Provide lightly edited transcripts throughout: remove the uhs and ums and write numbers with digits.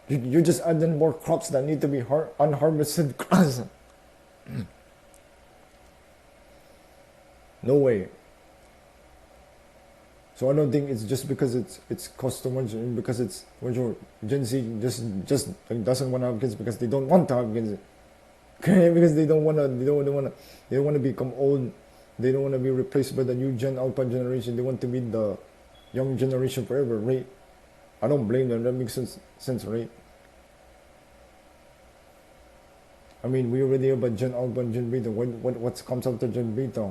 You're just adding more crops that need to be unharvested crops. No way. So I don't think it's just because it's cost too much, and because it's Gen Z just doesn't want to have kids because they don't want to have kids. Okay, because they don't want to become old. They don't want to be replaced by the new Gen Alpha generation. They want to be the young generation forever, right? I don't blame them. That makes sense, right? I mean, we already have a Gen Alpha and Gen Beta. What comes after Gen Beta?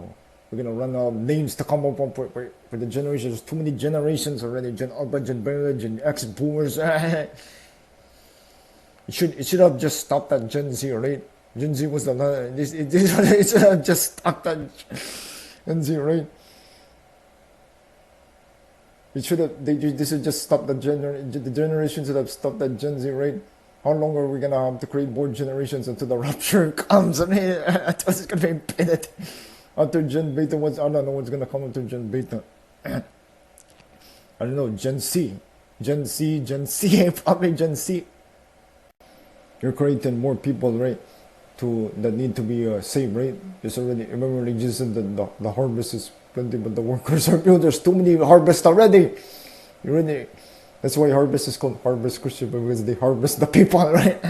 We're gonna run out of names to come up for the generations. There's too many generations already. Gen Alpha, Gen Beta, Gen X, Boomers. It should have just stopped at Gen Z, right? Gen Z was it should have just stopped at Gen Z, right? It should have this should just stop the generation should have stopped at Gen Z, right? How long are we gonna have to create more generations until the rapture comes? I mean, it's gonna be impeded after Gen Beta. I don't know what's gonna come after Gen Beta. I don't know. Gen C, probably Gen C. You're creating more people, right? That need to be saved, right? It's already. Remember, like Jesus said that the harvest is plenty, but the workers are few. There's too many harvests already. That's why harvest is called Harvest Christian, because they harvest the people, right?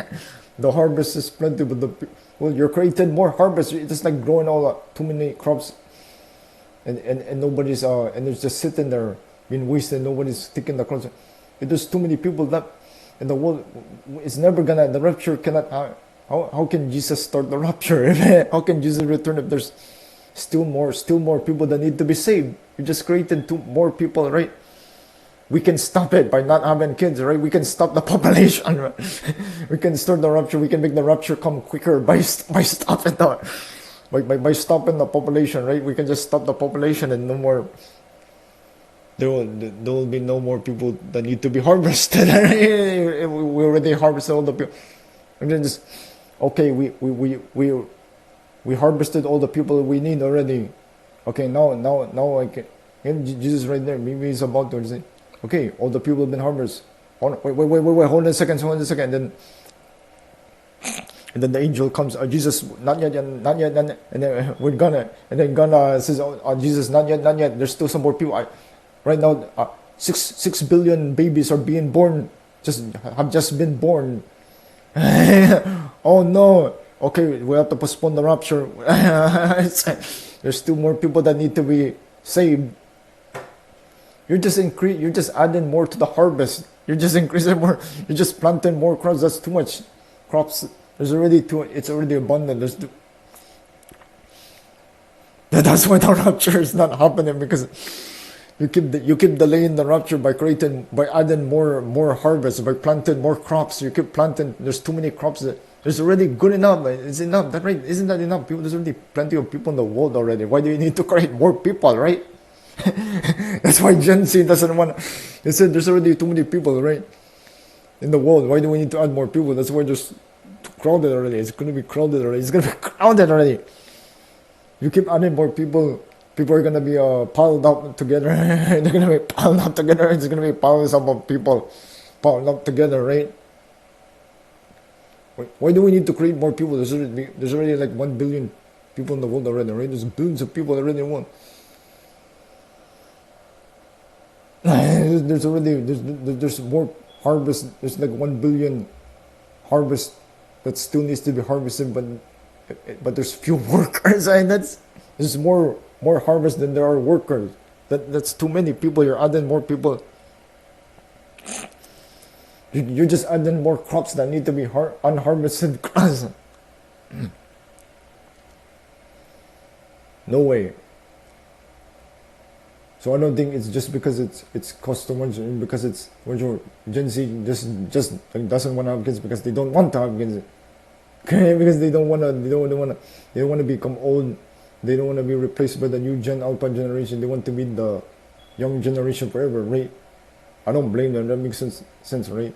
The harvest is plenty, but you're creating more harvest. It's just like growing too many crops, and nobody's and it's just sitting there being wasted. Nobody's taking the crops. There's too many people that in the world. It's never gonna. The rapture cannot. How can Jesus start the rapture? How can Jesus return if there's still more people that need to be saved? You just created more people, right? We can stop it by not having kids, right? We can stop the population. Right? We can start the rapture. We can make the rapture come quicker by stopping by stopping the population, right? We can just stop the population and no more. There will be no more people that need to be harvested. We already harvested all the people, and then just okay. We harvested all the people we need already. Okay, now I can. And Jesus right there. Maybe he's about to say, okay, all the people have been harvested. Wait, hold on a second, and then the angel comes, Jesus, not yet, and then we're gonna, and then gonna says, Jesus, not yet. There's still some more people. Right now, 6 billion babies are being born, have just been born. Oh no. Okay, we have to postpone the rapture. There's still more people that need to be saved. You're just adding more to the harvest. You're just increasing more. You're just planting more crops. That's too much crops. It's already abundant. That's why the rapture is not happening, because you keep delaying the rapture by adding more harvest, by planting more crops. You keep planting. There's too many crops. There's already good enough. It's enough. That right? Isn't that enough? There's already plenty of people in the world already. Why do you need to create more people, right? That's why Gen Z doesn't want. They said there's already too many people, right, in the world. Why do we need to add more people? That's why there's crowded already. It's gonna be crowded already. It's gonna be crowded already. You keep adding more people. People are gonna be piled up together. They're gonna be piled up together. It's gonna be piles of people piled up together, right? Why do we need to create more people? There's already like 1 billion people in the world already, right? There's billions of people already in the world. There's more harvest. There's like 1 billion harvest that still needs to be harvested, but there's few workers, and there's more harvest than there are workers. That's too many people. You're adding more people. You're just adding more crops that need to be unharvested crops. No way. So I don't think it's just because it's cost too much, and because it's Gen Z just doesn't want to have kids because they don't want to have kids. Okay, because they don't want to become old. They don't want to be replaced by the new Gen Alpha generation. They want to be the young generation forever, right? I don't blame them. That makes sense, right?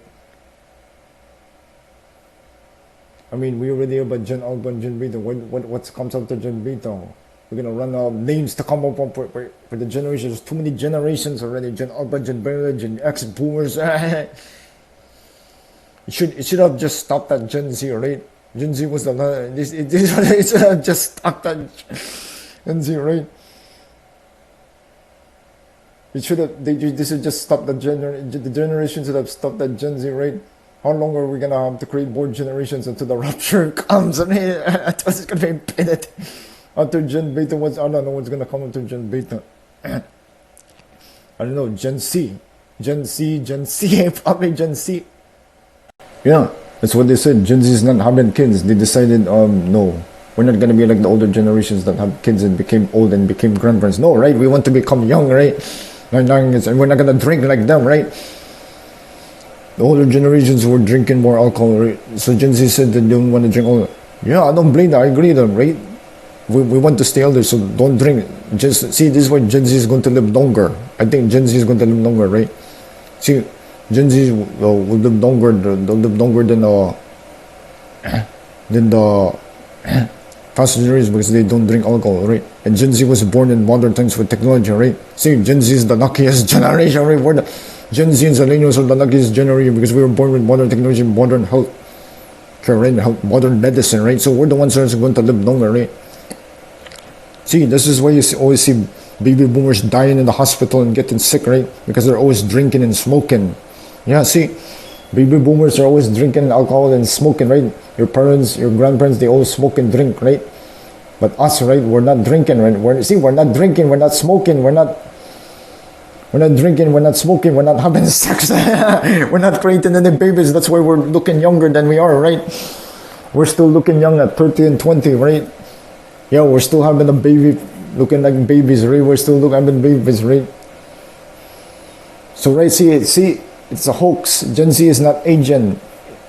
I mean, we already have a Gen Alpha and Gen Beta. What comes after Gen Beta? We're gonna run out of names to come up for the generations. There's too many generations already. Gen Alpha, Gen Beta, Gen X, Boomers. it should have just stopped at Gen Z, right? Gen Z was it should have just stopped at Gen Z, right? It should have they should just stop the generation should have stopped at Gen Z, right? How long are we gonna have to create more generations until the rapture comes? I mean, it's gonna be impeded. After Gen Beta, I don't know what's gonna come after Gen Beta. I don't know, Gen C, probably Gen C. Yeah, that's what they said. Gen Z is not having kids. They decided, no, we're not gonna be like the older generations that have kids and became old and became grandparents. No, right? We want to become young, right? And we're not gonna drink like them, right? The older generations were drinking more alcohol, right? So Gen Z said that they don't want to drink all. Yeah, I don't blame that. I agree with them, right? We want to stay older, so don't drink. Just see, this is why Gen Z is going to live longer. I think Gen Z is going to live longer, right? See, Gen Z will live longer. They'll live longer than the past generations because they don't drink alcohol, right? And Gen Z was born in modern times with technology, right? See, Gen Z is the luckiest generation, right? We're Gen Z and millennials are the luckiest generation because we were born with modern technology, modern health care, right? Modern medicine, right? So we're the ones that are going to live longer, right? See, this is why you always see baby boomers dying in the hospital and getting sick, right? Because they're always drinking and smoking. Yeah, see, baby boomers are always drinking alcohol and smoking, right? Your parents, your grandparents, they always smoke and drink, right? But us, right, we're not drinking, right? We're not drinking, we're not smoking, we're not drinking, we're not smoking, we're not having sex. We're not creating any babies. That's why we're looking younger than we are, right? We're still looking young at 30 and 20, right? Yeah, we're still having a baby, looking like babies, right? We're still having babies, right? So, right, see, it's a hoax. Gen Z is not aging.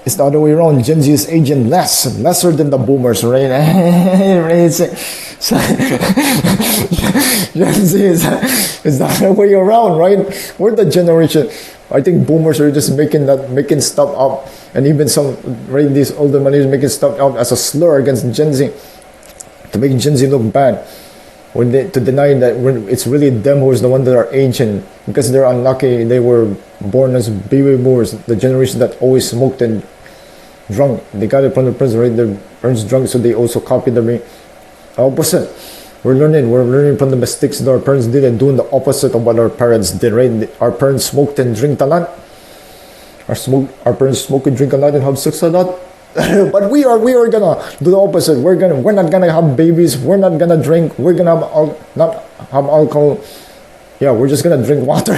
It's the other way around. Gen Z is aging lesser than the boomers, right? Right? So, Gen Z is the other way around, right? We're the generation. I think boomers are just making stuff up, and even some, right, these older money making stuff up as a slur against Gen Z, to make Gen Z look bad, to deny that it's really them who is the one that are ancient because they're unlucky. They were born as baby boomers, the generation that always smoked and drunk. They got it from their parents, right? Their parents drunk, so they also copied them. Opposite. We're learning from the mistakes that our parents did and doing the opposite of what our parents did, right? Our parents smoked and drink a lot. Our parents smoke and drink a lot and have sex a lot. But we are gonna do the opposite. We're not gonna have babies. We're not gonna drink. We're gonna not have alcohol. Yeah, we're just gonna drink water.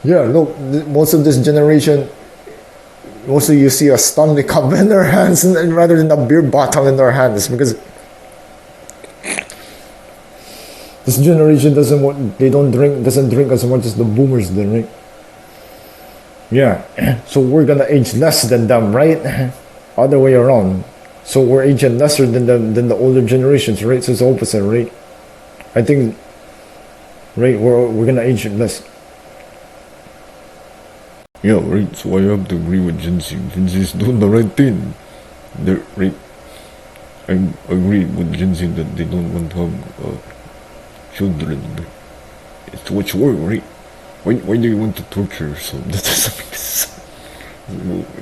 Yeah, look, most of this generation, mostly you see a Stanley Cup in their hands rather than a beer bottle in their hands because this generation doesn't drink as much as the boomers did, right? Yeah, so we're gonna age less than them, right? Other way around. So we're aging lesser than the older generations, right? So it's opposite, right? I think, right, we're gonna age less. Yeah, right. So I have to agree with Gen Z. Gen Z is doing the right thing. They're right. I agree with Gen Z that they don't want to have children. It's too much work, right? Why do you want to torture yourself? That doesn't make sense.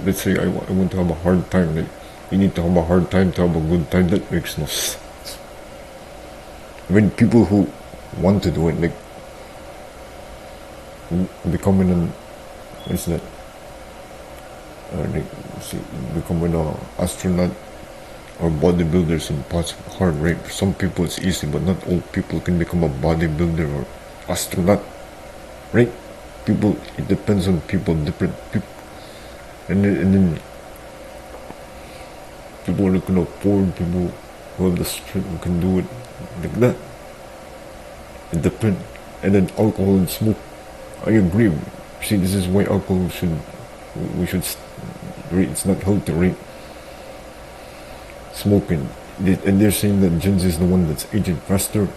Let's say I want to have a hard time. Like, you need to have a hard time to have a good time. That makes no sense. I mean, people who want to do it, like becoming an, what's that? Like, see, becoming an astronaut or bodybuilder is impossible, hard, right? For some people it's easy, but not all people can become a bodybuilder or astronaut. Right? People, it depends on people, different people. And then people who can afford, people who have the strength who can do it like that. It depends. And then alcohol and smoke. I agree. See, this is why alcohol we should, right? It's not healthy, right? Smoking. And they're saying that Gen Z is the one that's aging faster.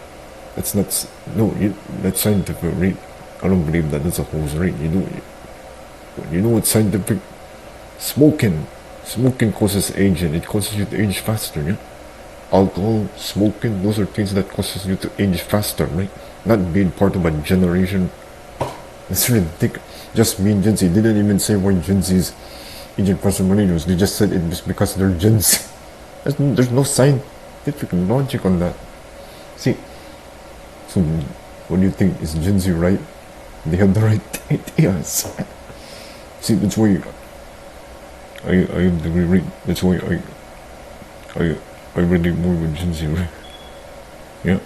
That's not, no, that's scientific, right? I don't believe that. That's a hoax, right? You know what's scientific? Smoking causes aging. It causes you to age faster, yeah? Alcohol, smoking, those are things that causes you to age faster, right? Not being part of a generation It's ridiculous. Just mean Gen Z. They didn't even say why Gen Z's agent for millennials. They just said it was because they're Gen Z. There's no scientific logic on that. See, so what do you think? Is Gen Z right? They have the right ideas. See, that's why I have the right. That's why I really more with Gen Z, right? Yeah.